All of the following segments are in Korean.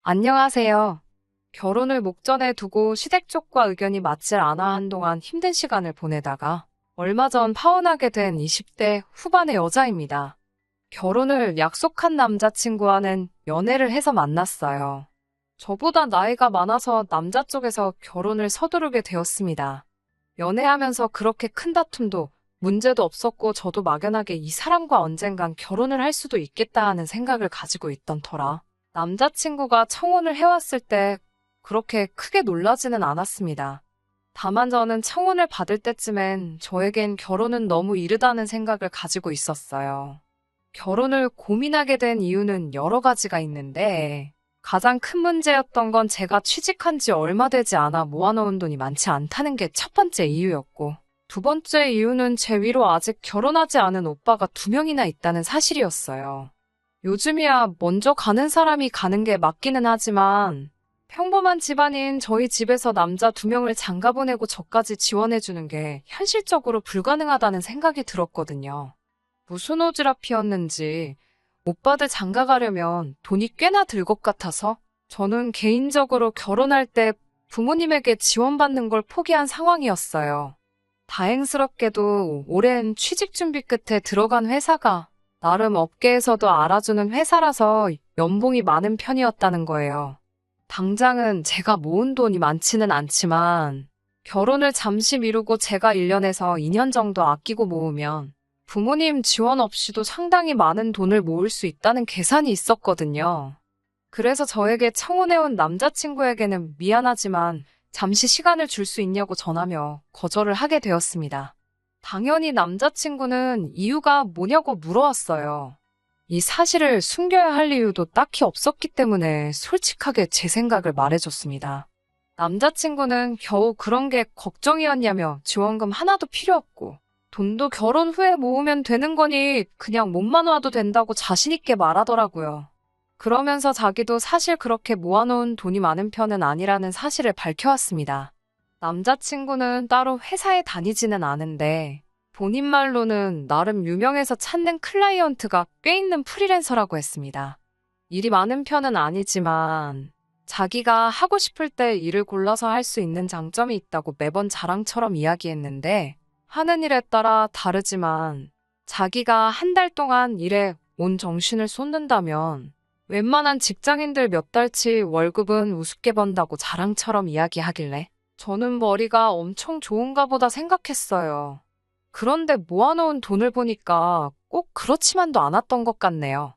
안녕하세요. 결혼을 목전에 두고 시댁 쪽과 의견이 맞질 않아 한동안 힘든 시간을 보내다가 얼마 전 파혼하게 된 20대 후반의 여자입니다. 결혼을 약속한 남자친구와는 연애를 해서 만났어요. 저보다 나이가 많아서 남자 쪽에서 결혼을 서두르게 되었습니다. 연애하면서 그렇게 큰 다툼도 문제도 없었고 저도 막연하게 이 사람과 언젠간 결혼을 할 수도 있겠다 하는 생각을 가지고 있던 터라 남자친구가 청혼을 해왔을 때 그렇게 크게 놀라지는 않았습니다. 다만 저는 청혼을 받을 때쯤엔 저에겐 결혼은 너무 이르다는 생각을 가지고 있었어요. 결혼을 고민하게 된 이유는 여러 가지가 있는데 가장 큰 문제였던 건 제가 취직한 지 얼마 되지 않아 모아놓은 돈이 많지 않다는 게 첫 번째 이유였고 두 번째 이유는 제 위로 아직 결혼하지 않은 오빠가 두 명이나 있다는 사실이었어요. 요즘이야 먼저 가는 사람이 가는 게 맞기는 하지만 평범한 집안인 저희 집에서 남자 두 명을 장가 보내고 저까지 지원해주는 게 현실적으로 불가능하다는 생각이 들었거든요. 무슨 오지랖이었는지 오빠들 장가 가려면 돈이 꽤나 들 것 같아서 저는 개인적으로 결혼할 때 부모님에게 지원받는 걸 포기한 상황이었어요. 다행스럽게도 오랜 취직 준비 끝에 들어간 회사가 나름 업계에서도 알아주는 회사라서 연봉이 많은 편이었다는 거예요. 당장은 제가 모은 돈이 많지는 않지만 결혼을 잠시 미루고 제가 1년에서 2년 정도 아끼고 모으면 부모님 지원 없이도 상당히 많은 돈을 모을 수 있다는 계산이 있었거든요. 그래서 저에게 청혼해온 남자친구에게는 미안하지만 잠시 시간을 줄 수 있냐고 전하며 거절을 하게 되었습니다. 당연히 남자친구는 이유가 뭐냐고 물어왔어요. 이 사실을 숨겨야 할 이유도 딱히 없었기 때문에 솔직하게 제 생각을 말해줬습니다. 남자친구는 겨우 그런 게 걱정이었냐며 지원금 하나도 필요 없고 돈도 결혼 후에 모으면 되는 거니 그냥 몸만 와도 된다고 자신있게 말하더라고요. 그러면서 자기도 사실 그렇게 모아놓은 돈이 많은 편은 아니라는 사실을 밝혀왔습니다. 남자친구는 따로 회사에 다니지는 않은데 본인 말로는 나름 유명해서 찾는 클라이언트가 꽤 있는 프리랜서라고 했습니다. 일이 많은 편은 아니지만 자기가 하고 싶을 때 일을 골라서 할 수 있는 장점이 있다고 매번 자랑처럼 이야기했는데 하는 일에 따라 다르지만 자기가 한 달 동안 일에 온 정신을 쏟는다면 웬만한 직장인들 몇 달치 월급은 우습게 번다고 자랑처럼 이야기하길래 저는 머리가 엄청 좋은가 보다 생각했어요. 그런데 모아놓은 돈을 보니까 꼭 그렇지만도 않았던 것 같네요.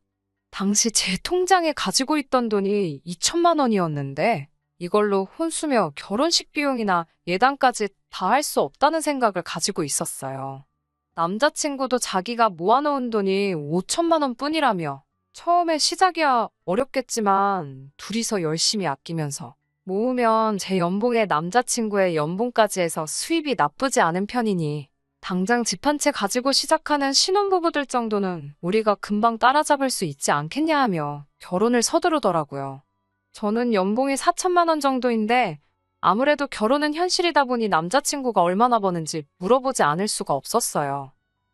당시 제 통장에 가지고 있던 돈이 2천만 원이었는데 이걸로 혼수며 결혼식 비용이나 예단까지 다 할 수 없다는 생각을 가지고 있었어요. 남자친구도 자기가 모아놓은 돈이 5천만 원 뿐이라며 처음에 시작이야 어렵겠지만 둘이서 열심히 아끼면서 모으면 제 연봉에 남자친구의 연봉까지 해서 수입이 나쁘지 않은 편이니 당장 집 한 채 가지고 시작하는 신혼부부들 정도는 우리가 금방 따라잡을 수 있지 않겠냐 하며 결혼을 서두르더라고요. 저는 연봉이 4천만 원 정도인데 아무래도 결혼은 현실이다 보니 남자친구가 얼마나 버는지 물어보지 않을 수가 없었어요.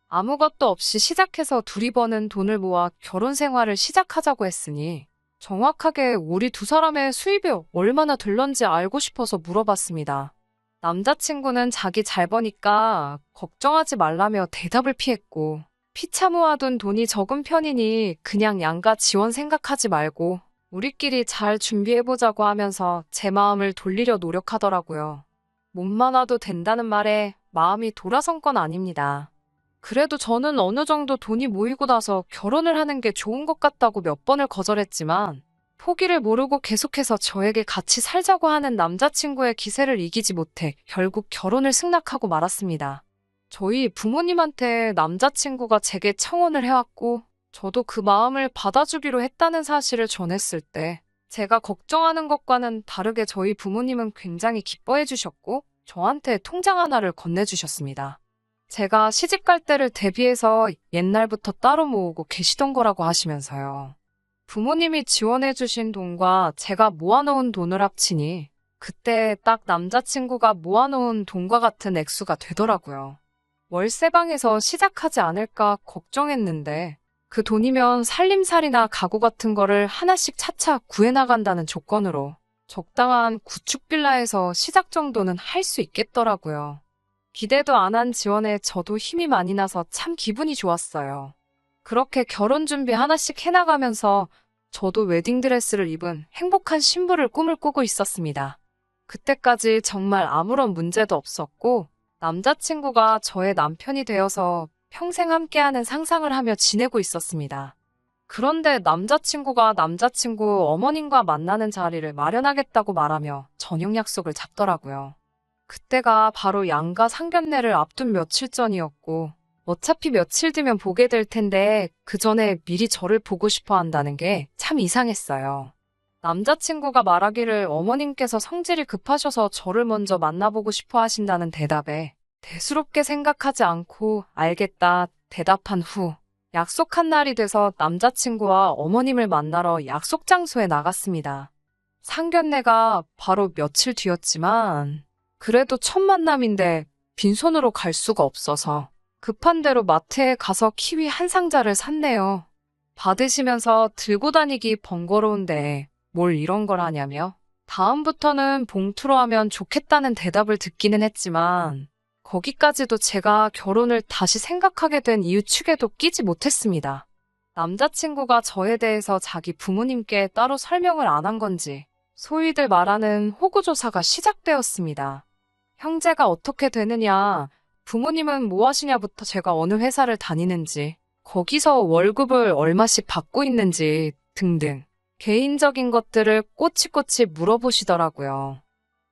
아무것도 없이 시작해서 둘이 버는 돈을 모아 결혼 생활을 시작하자고 했으니 정확하게 우리 두 사람의 수입이 얼마나 들런지 알고 싶어서 물어봤습니다. 남자친구는 자기 잘 버니까 걱정하지 말라며 대답을 피했고 피차 모아둔 돈이 적은 편이니 그냥 양가 지원 생각하지 말고 우리끼리 잘 준비해보자고 하면서 제 마음을 돌리려 노력하더라고요. 몸만 와도 된다는 말에 마음이 돌아선 건 아닙니다. 그래도 저는 어느 정도 돈이 모이고 나서 결혼을 하는 게 좋은 것 같다고 몇 번을 거절했지만 포기를 모르고 계속해서 저에게 같이 살자고 하는 남자친구의 기세를 이기지 못해 결국 결혼을 승낙하고 말았습니다. 저희 부모님한테 남자친구가 제게 청혼을 해왔고 저도 그 마음을 받아주기로 했다는 사실을 전했을 때 제가 걱정하는 것과는 다르게 저희 부모님은 굉장히 기뻐해 주셨고 저한테 통장 하나를 건네주셨습니다. 제가 시집갈 때를 대비해서 옛날부터 따로 모으고 계시던 거라고 하시면서요. 부모님이 지원해주신 돈과 제가 모아놓은 돈을 합치니 그때 딱 남자친구가 모아놓은 돈과 같은 액수가 되더라고요. 월세방에서 시작하지 않을까 걱정했는데 그 돈이면 살림살이나 가구 같은 거를 하나씩 차차 구해나간다는 조건으로 적당한 구축 빌라에서 시작 정도는 할 수 있겠더라고요. 기대도 안 한 지원에 저도 힘이 많이 나서 참 기분이 좋았어요. 그렇게 결혼 준비 하나씩 해나가면서 저도 웨딩드레스를 입은 행복한 신부를 꿈을 꾸고 있었습니다. 그때까지 정말 아무런 문제도 없었고 남자친구가 저의 남편이 되어서 평생 함께하는 상상을 하며 지내고 있었습니다. 그런데 남자친구가 남자친구 어머님과 만나는 자리를 마련하겠다고 말하며 저녁 약속을 잡더라고요. 그때가 바로 양가 상견례를 앞둔 며칠 전이었고 어차피 며칠 뒤면 보게 될 텐데 그 전에 미리 저를 보고 싶어 한다는 게 참 이상했어요. 남자친구가 말하기를 어머님께서 성질이 급하셔서 저를 먼저 만나보고 싶어 하신다는 대답에 대수롭게 생각하지 않고 알겠다 대답한 후 약속한 날이 돼서 남자친구와 어머님을 만나러 약속 장소에 나갔습니다. 상견례가 바로 며칠 뒤였지만 그래도 첫 만남인데 빈손으로 갈 수가 없어서 급한 대로 마트에 가서 키위 한 상자를 샀네요. 받으시면서 들고 다니기 번거로운데 뭘 이런 걸 하냐며 다음부터는 봉투로 하면 좋겠다는 대답을 듣기는 했지만 거기까지도 제가 결혼을 다시 생각하게 된 이유 축에도 끼지 못했습니다. 남자친구가 저에 대해서 자기 부모님께 따로 설명을 안 한 건지 소위들 말하는 호구조사가 시작되었습니다. 형제가 어떻게 되느냐, 부모님은 뭐 하시냐부터 제가 어느 회사를 다니는지, 거기서 월급을 얼마씩 받고 있는지 등등 개인적인 것들을 꼬치꼬치 물어보시더라고요.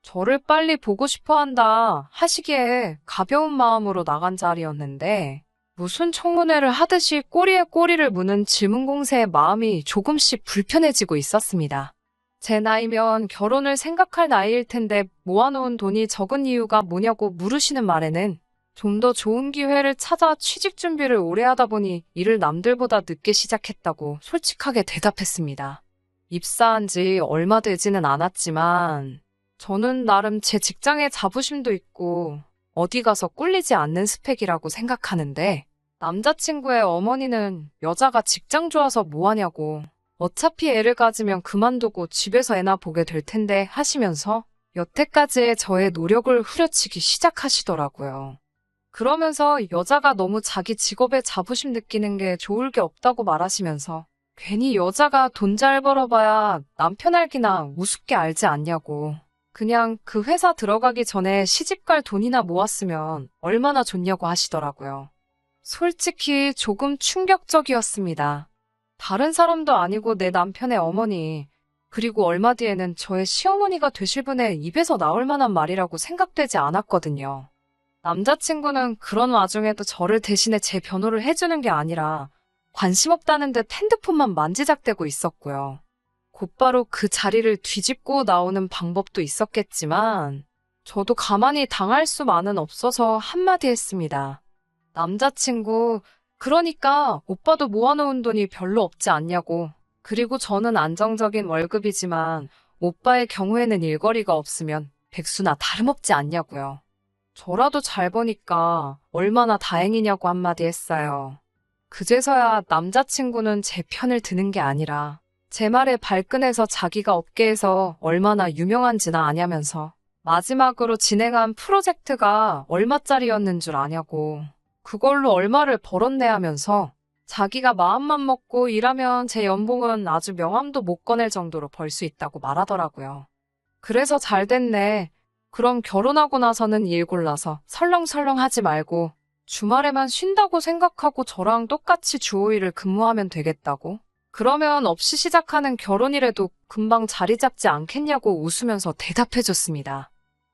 저를 빨리 보고 싶어 한다 하시기에 가벼운 마음으로 나간 자리였는데 무슨 청문회를 하듯이 꼬리에 꼬리를 무는 질문 공세에 마음이 조금씩 불편해지고 있었습니다. 제 나이면 결혼을 생각할 나이일 텐데 모아놓은 돈이 적은 이유가 뭐냐고 물으시는 말에는 좀 더 좋은 기회를 찾아 취직 준비를 오래 하다 보니 일을 남들보다 늦게 시작했다고 솔직하게 대답했습니다. 입사한 지 얼마 되지는 않았지만 저는 나름 제 직장에 자부심도 있고 어디 가서 꿀리지 않는 스펙이라고 생각하는데 남자친구의 어머니는 여자가 직장 좋아서 뭐 하냐고 어차피 애를 가지면 그만두고 집에서 애나 보게 될 텐데 하시면서 여태까지의 저의 노력을 후려치기 시작하시더라고요. 그러면서 여자가 너무 자기 직업에 자부심 느끼는 게 좋을 게 없다고 말하시면서 괜히 여자가 돈 잘 벌어봐야 남편 알기나 우습게 알지 않냐고. 그냥 그 회사 들어가기 전에 시집갈 돈이나 모았으면 얼마나 좋냐고 하시더라고요. 솔직히 조금 충격적이었습니다. 다른 사람도 아니고 내 남편의 어머니, 그리고 얼마 뒤에는 저의 시어머니가 되실 분의 입에서 나올 만한 말이라고 생각되지 않았거든요. 남자친구는 그런 와중에도 저를 대신해 제 변호를 해주는 게 아니라 관심 없다는 듯 핸드폰만 만지작대고 있었고요. 곧바로 그 자리를 뒤집고 나오는 방법도 있었겠지만 저도 가만히 당할 수만은 없어서 한마디 했습니다. 남자친구, 그러니까 오빠도 모아놓은 돈이 별로 없지 않냐고. 그리고 저는 안정적인 월급이지만 오빠의 경우에는 일거리가 없으면 백수나 다름없지 않냐고요. 저라도 잘 버니까 얼마나 다행이냐고 한마디 했어요. 그제서야 남자친구는 제 편을 드는 게 아니라 제 말에 발끈해서 자기가 업계에서 얼마나 유명한지나 아냐면서 마지막으로 진행한 프로젝트가 얼마짜리였는 줄 아냐고 그걸로 얼마를 벌었네 하면서 자기가 마음만 먹고 일하면 제 연봉은 아주 명함도 못 꺼낼 정도로 벌 수 있다고 말하더라고요. 그래서 잘 됐네. 그럼 결혼하고 나서는 일 골라서 설렁설렁 하지 말고 주말에만 쉰다고 생각하고 저랑 똑같이 주 5일을 근무하면 되겠다고? 그러면 없이 시작하는 결혼이라도 금방 자리 잡지 않겠냐고 웃으면서 대답해줬습니다.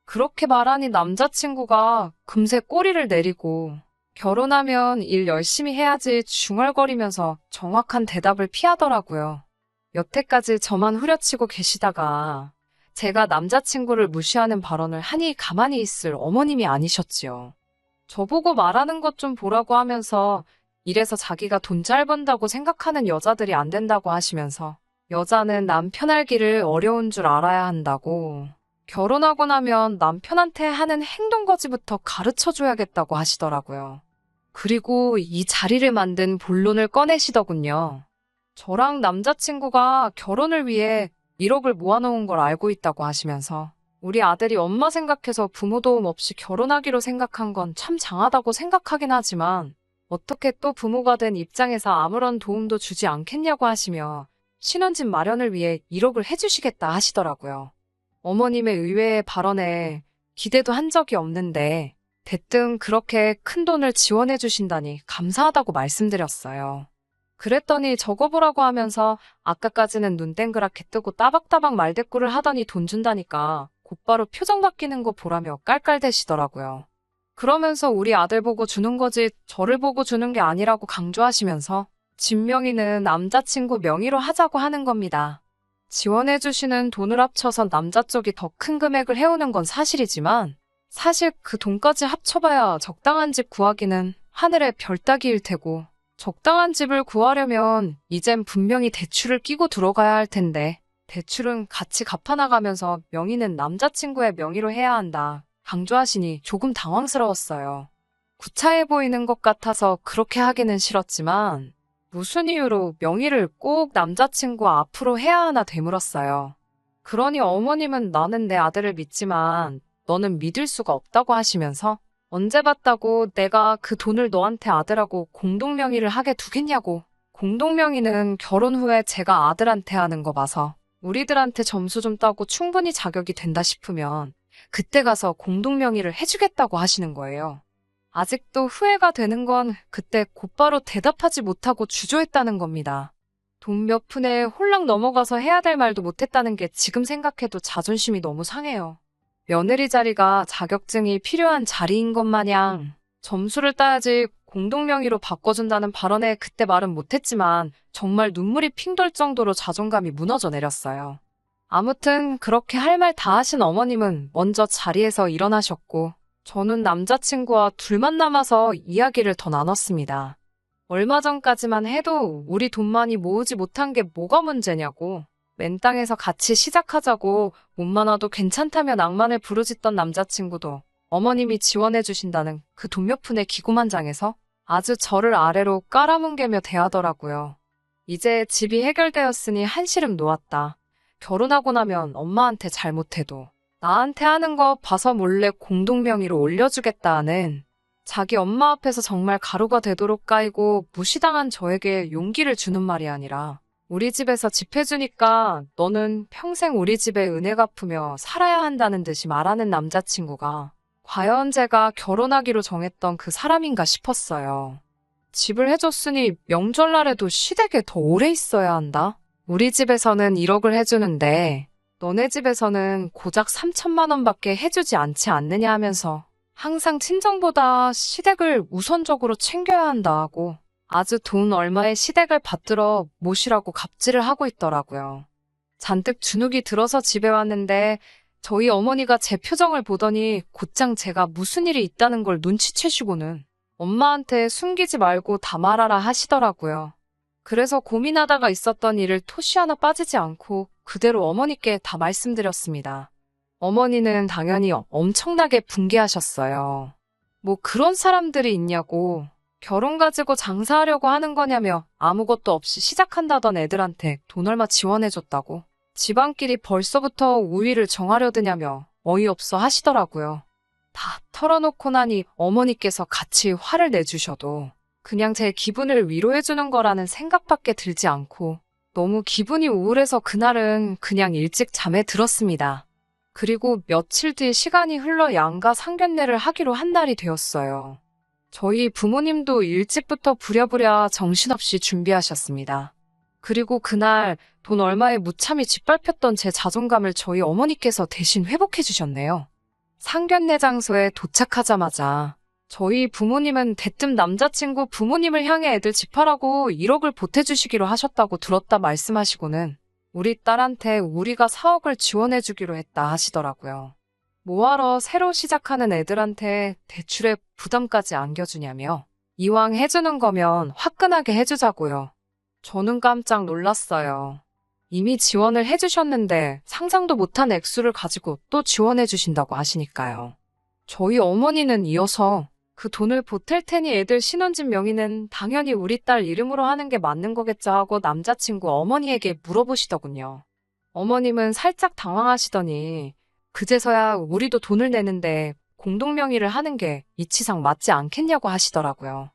그렇게 말하니 남자친구가 금세 꼬리를 내리고 결혼하면 일 열심히 해야지 중얼거리면서 정확한 대답을 피하더라고요. 여태까지 저만 후려치고 계시다가 제가 남자친구를 무시하는 발언을 하니 가만히 있을 어머님이 아니셨지요. 저보고 말하는 것 좀 보라고 하면서 이래서 자기가 돈 잘 번다고 생각하는 여자들이 안 된다고 하시면서 여자는 남편 알기를 어려운 줄 알아야 한다고 결혼하고 나면 남편한테 하는 행동거지부터 가르쳐줘야겠다고 하시더라고요. 그리고 이 자리를 만든 본론을 꺼내시더군요. 저랑 남자친구가 결혼을 위해 1억을 모아놓은 걸 알고 있다고 하시면서 우리 아들이 엄마 생각해서 부모 도움 없이 결혼하기로 생각한 건 참 장하다고 생각하긴 하지만 어떻게 또 부모가 된 입장에서 아무런 도움도 주지 않겠냐고 하시며 신혼집 마련을 위해 1억을 해주시겠다 하시더라고요. 어머님의 의외의 발언에 기대도 한 적이 없는데 대뜸 그렇게 큰 돈을 지원해 주신다니 감사하다고 말씀드렸어요. 그랬더니 적어보라고 하면서 아까까지는 눈 땡그랗게 뜨고 따박따박 말대꾸를 하더니 돈 준다니까 곧바로 표정 바뀌는 거 보라며 깔깔대시더라고요. 그러면서 우리 아들 보고 주는 거지 저를 보고 주는 게 아니라고 강조하시면서 집 명의는 남자친구 명의로 하자고 하는 겁니다. 지원해주시는 돈을 합쳐서 남자 쪽이 더 큰 금액을 해오는 건 사실이지만 사실 그 돈까지 합쳐봐야 적당한 집 구하기는 하늘의 별 따기일 테고 적당한 집을 구하려면 이젠 분명히 대출을 끼고 들어가야 할 텐데 대출은 같이 갚아나가면서 명의는 남자친구의 명의로 해야 한다 강조하시니 조금 당황스러웠어요. 구차해 보이는 것 같아서 그렇게 하기는 싫었지만 무슨 이유로 명의를 꼭 남자친구 앞으로 해야 하나 되물었어요. 그러니 어머님은 나는 내 아들을 믿지만 너는 믿을 수가 없다고 하시면서 언제 봤다고 내가 그 돈을 너한테 아들하고 공동명의를 하게 두겠냐고. 공동명의는 결혼 후에 제가 아들한테 하는 거 봐서 우리들한테 점수 좀 따고 충분히 자격이 된다 싶으면 그때 가서 공동명의를 해주겠다고 하시는 거예요. 아직도 후회가 되는 건 그때 곧바로 대답하지 못하고 주저했다는 겁니다. 돈 몇 푼에 홀랑 넘어가서 해야 될 말도 못했다는 게 지금 생각해도 자존심이 너무 상해요. 며느리 자리가 자격증이 필요한 자리인 것 마냥 점수를 따야지 공동명의로 바꿔준다는 발언에 그때 말은 못했지만 정말 눈물이 핑 돌 정도로 자존감이 무너져 내렸어요. 아무튼 그렇게 할 말 다 하신 어머님은 먼저 자리에서 일어나셨고 저는 남자친구와 둘만 남아서 이야기를 더 나눴습니다. 얼마 전까지만 해도 우리 돈 많이 모으지 못한 게 뭐가 문제냐고 맨 땅에서 같이 시작하자고 몸만 와도 괜찮다며 낭만을 부르짖던 남자친구도 어머님이 지원해 주신다는 그 돈 몇 푼의 기고만장해서 아주 저를 아래로 깔아뭉개며 대하더라고요. 이제 집이 해결되었으니 한시름 놓았다. 결혼하고 나면 엄마한테 잘못해도 나한테 하는 거 봐서 몰래 공동명의로 올려주겠다는 자기 엄마 앞에서 정말 가루가 되도록 까이고 무시당한 저에게 용기를 주는 말이 아니라 우리 집에서 집 해주니까 너는 평생 우리 집에 은혜 갚으며 살아야 한다는 듯이 말하는 남자친구가 과연 제가 결혼하기로 정했던 그 사람인가 싶었어요. 집을 해줬으니 명절날에도 시댁에 더 오래 있어야 한다? 우리 집에서는 1억을 해주는데 너네 집에서는 고작 3천만 원밖에 해주지 않지 않느냐 하면서 항상 친정보다 시댁을 우선적으로 챙겨야 한다 하고 아주 돈 얼마의 시댁을 받들어 모시라고 갑질을 하고 있더라고요. 잔뜩 주눅이 들어서 집에 왔는데 저희 어머니가 제 표정을 보더니 곧장 제가 무슨 일이 있다는 걸 눈치채시고는 엄마한테 숨기지 말고 다 말하라 하시더라고요. 그래서 고민하다가 있었던 일을 토시 하나 빠지지 않고 그대로 어머니께 다 말씀드렸습니다. 어머니는 당연히 엄청나게 분개하셨어요. 뭐 그런 사람들이 있냐고. 결혼 가지고 장사하려고 하는 거냐며 아무것도 없이 시작한다던 애들한테 돈 얼마 지원해줬다고. 집안끼리 벌써부터 우위를 정하려드냐며 어이없어 하시더라고요. 다 털어놓고 나니 어머니께서 같이 화를 내주셔도 그냥 제 기분을 위로해주는 거라는 생각밖에 들지 않고 너무 기분이 우울해서 그날은 그냥 일찍 잠에 들었습니다. 그리고 며칠 뒤 시간이 흘러 양가 상견례를 하기로 한 날이 되었어요. 저희 부모님도 일찍부터 부랴부랴 정신없이 준비하셨습니다. 그리고 그날 돈 얼마에 무참히 짓밟혔던 제 자존감을 저희 어머니께서 대신 회복해 주셨네요. 상견례 장소에 도착하자마자 저희 부모님은 대뜸 남자친구 부모님을 향해 애들 집하라고 1억을 보태주시기로 하셨다고 들었다 말씀하시고는 우리 딸한테 우리가 4억을 지원해주기로 했다 하시더라고요. 뭐하러 새로 시작하는 애들한테 대출에 부담까지 안겨주냐며 이왕 해주는 거면 화끈하게 해주자고요. 저는 깜짝 놀랐어요. 이미 지원을 해주셨는데 상상도 못한 액수를 가지고 또 지원해주신다고 하시니까요. 저희 어머니는 이어서 그 돈을 보탤 테니 애들 신혼집 명의는 당연히 우리 딸 이름으로 하는 게 맞는 거겠죠 하고 남자친구 어머니에게 물어보시더군요. 어머님은 살짝 당황하시더니 그제서야 우리도 돈을 내는데 공동명의를 하는 게 이치상 맞지 않겠냐고 하시더라고요.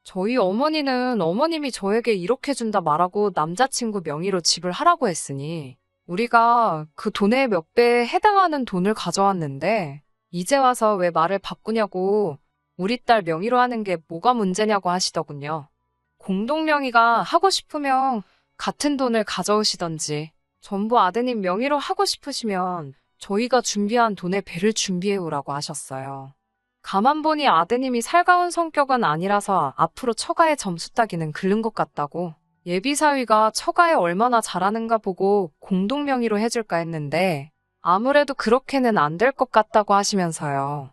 저희 어머니는 어머님이 저에게 이렇게 준다 말하고 남자친구 명의로 집을 하라고 했으니 우리가 그 돈의 몇 배에 해당하는 돈을 가져왔는데 이제 와서 왜 말을 바꾸냐고 우리 딸 명의로 하는 게 뭐가 문제냐고 하시더군요. 공동명의가 하고 싶으면 같은 돈을 가져오시던지 전부 아드님 명의로 하고 싶으시면 저희가 준비한 돈의 배를 준비해오라고 하셨어요. 가만 보니 아드님이 살가운 성격은 아니라서 앞으로 처가의 점수 따기는 글른 것 같다고 예비사위가 처가에 얼마나 잘하는가 보고 공동명의로 해줄까 했는데 아무래도 그렇게는 안 될 것 같다고 하시면서요.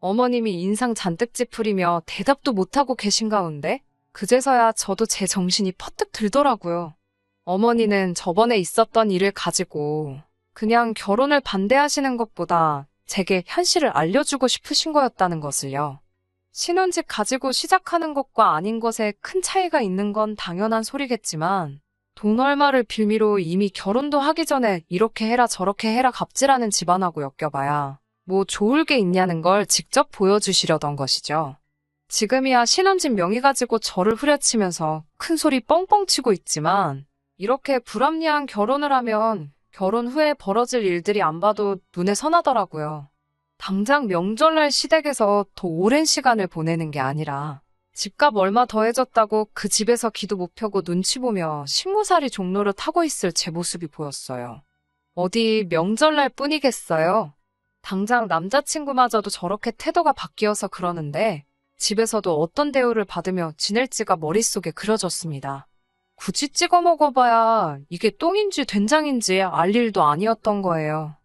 어머님이 인상 잔뜩 찌푸리며 대답도 못하고 계신 가운데 그제서야 저도 제 정신이 퍼뜩 들더라고요. 어머니는 저번에 있었던 일을 가지고 그냥 결혼을 반대하시는 것보다 제게 현실을 알려주고 싶으신 거였다는 것을요. 신혼집 가지고 시작하는 것과 아닌 것에 큰 차이가 있는 건 당연한 소리겠지만 돈 얼마를 빌미로 이미 결혼도 하기 전에 이렇게 해라 저렇게 해라 갑질하는 집안하고 엮여봐야 뭐 좋을 게 있냐는 걸 직접 보여주시려던 것이죠. 지금이야 신혼집 명의 가지고 저를 후려치면서 큰 소리 뻥뻥 치고 있지만 이렇게 불합리한 결혼을 하면 결혼 후에 벌어질 일들이 안 봐도 눈에 선하더라고요. 당장 명절날 시댁에서 더 오랜 시간을 보내는 게 아니라 집값 얼마 더해졌다고 그 집에서 기도 못 펴고 눈치 보며 신무살이 종로를 타고 있을 제 모습이 보였어요. 어디 명절날 뿐이겠어요. 당장 남자친구마저도 저렇게 태도가 바뀌어서 그러는데 집에서도 어떤 대우를 받으며 지낼지가 머릿속에 그려졌습니다. 굳이 찍어 먹어봐야 이게 똥인지 된장인지 알 일도 아니었던 거예요.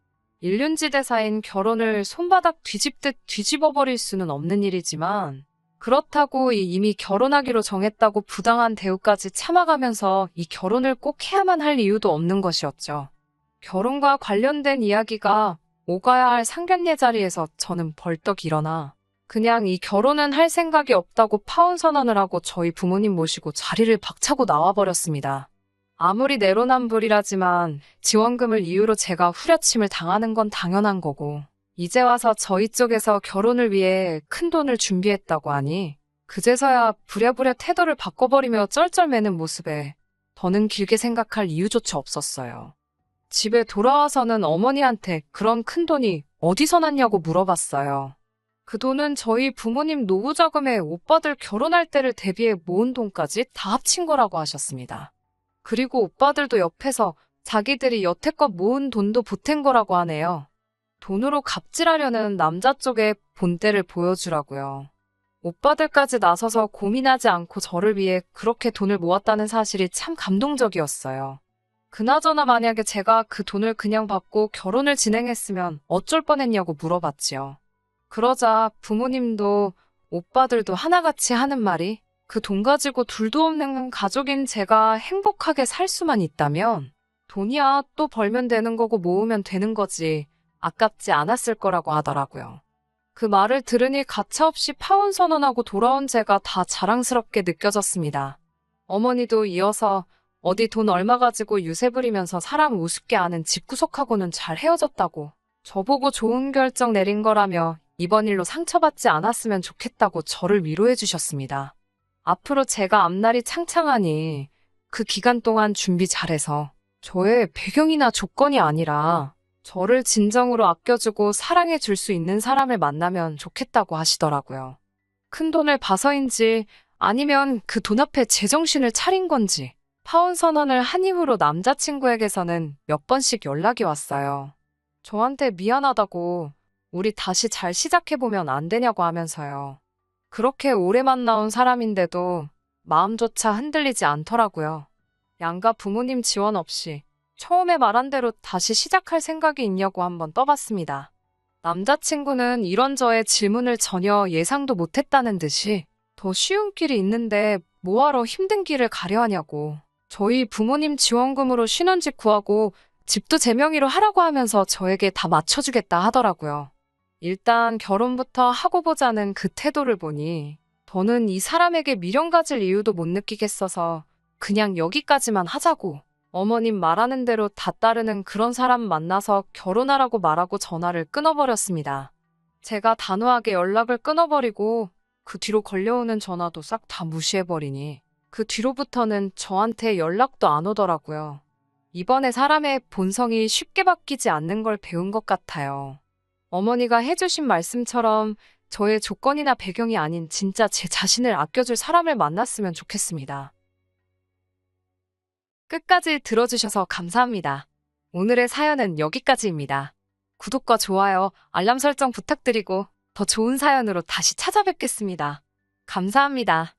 일륜지대사인 결혼을 손바닥 뒤집듯 뒤집어버릴 수는 없는 일이지만 그렇다고 이미 결혼하기로 정했다고 부당한 대우까지 참아가면서 이 결혼을 꼭 해야만 할 이유도 없는 것이었죠. 결혼과 관련된 이야기가 오가야 할 상견례 자리에서 저는 벌떡 일어나 그냥 이 결혼은 할 생각이 없다고 파혼 선언을 하고 저희 부모님 모시고 자리를 박차고 나와버렸습니다. 아무리 내로남불이라지만 지원금을 이유로 제가 후려침을 당하는 건 당연한 거고 이제 와서 저희 쪽에서 결혼을 위해 큰 돈을 준비했다고 하니 그제서야 부랴부랴 태도를 바꿔버리며 쩔쩔매는 모습에 더는 길게 생각할 이유조차 없었어요. 집에 돌아와서는 어머니한테 그런 큰 돈이 어디서 났냐고 물어봤어요. 그 돈은 저희 부모님 노후자금에 오빠들 결혼할 때를 대비해 모은 돈까지 다 합친 거라고 하셨습니다. 그리고 오빠들도 옆에서 자기들이 여태껏 모은 돈도 보탠 거라고 하네요. 돈으로 갑질하려는 남자 쪽의 본때를 보여주라고요. 오빠들까지 나서서 고민하지 않고 저를 위해 그렇게 돈을 모았다는 사실이 참 감동적이었어요. 그나저나 만약에 제가 그 돈을 그냥 받고 결혼을 진행했으면 어쩔 뻔했냐고 물어봤지요. 그러자 부모님도 오빠들도 하나같이 하는 말이 그 돈 가지고 둘도 없는 가족인 제가 행복하게 살 수만 있다면 돈이야 또 벌면 되는 거고 모으면 되는 거지 아깝지 않았을 거라고 하더라고요. 그 말을 들으니 가차없이 파혼 선언하고 돌아온 제가 다 자랑스럽게 느껴졌습니다. 어머니도 이어서 어디 돈 얼마 가지고 유세 부리면서 사람 우습게 아는 집구석하고는 잘 헤어졌다고 저보고 좋은 결정 내린 거라며 이번 일로 상처받지 않았으면 좋겠다고 저를 위로해 주셨습니다. 앞으로 제가 앞날이 창창하니 그 기간 동안 준비 잘해서 저의 배경이나 조건이 아니라 저를 진정으로 아껴주고 사랑해 줄 수 있는 사람을 만나면 좋겠다고 하시더라고요. 큰 돈을 봐서인지 아니면 그 돈 앞에 제정신을 차린 건지 파혼 선언을 한 이후로 남자친구에게서는 몇 번씩 연락이 왔어요. 저한테 미안하다고 우리 다시 잘 시작해보면 안 되냐고 하면서요. 그렇게 오래 만나온 사람인데도 마음조차 흔들리지 않더라고요. 양가 부모님 지원 없이 처음에 말한 대로 다시 시작할 생각이 있냐고 한번 떠봤습니다. 남자친구는 이런 저의 질문을 전혀 예상도 못했다는 듯이 더 쉬운 길이 있는데 뭐하러 힘든 길을 가려 하냐고 저희 부모님 지원금으로 신혼집 구하고 집도 제 명의로 하라고 하면서 저에게 다 맞춰주겠다 하더라고요. 일단 결혼부터 하고 보자는 그 태도를 보니 더는 이 사람에게 미련 가질 이유도 못 느끼겠어서 그냥 여기까지만 하자고 어머님 말하는 대로 다 따르는 그런 사람 만나서 결혼하라고 말하고 전화를 끊어버렸습니다. 제가 단호하게 연락을 끊어버리고 그 뒤로 걸려오는 전화도 싹 다 무시해버리니 그 뒤로부터는 저한테 연락도 안 오더라고요. 이번에 사람의 본성이 쉽게 바뀌지 않는 걸 배운 것 같아요. 어머니가 해주신 말씀처럼 저의 조건이나 배경이 아닌 진짜 제 자신을 아껴줄 사람을 만났으면 좋겠습니다. 끝까지 들어주셔서 감사합니다. 오늘의 사연은 여기까지입니다. 구독과 좋아요, 알람 설정 부탁드리고 더 좋은 사연으로 다시 찾아뵙겠습니다. 감사합니다.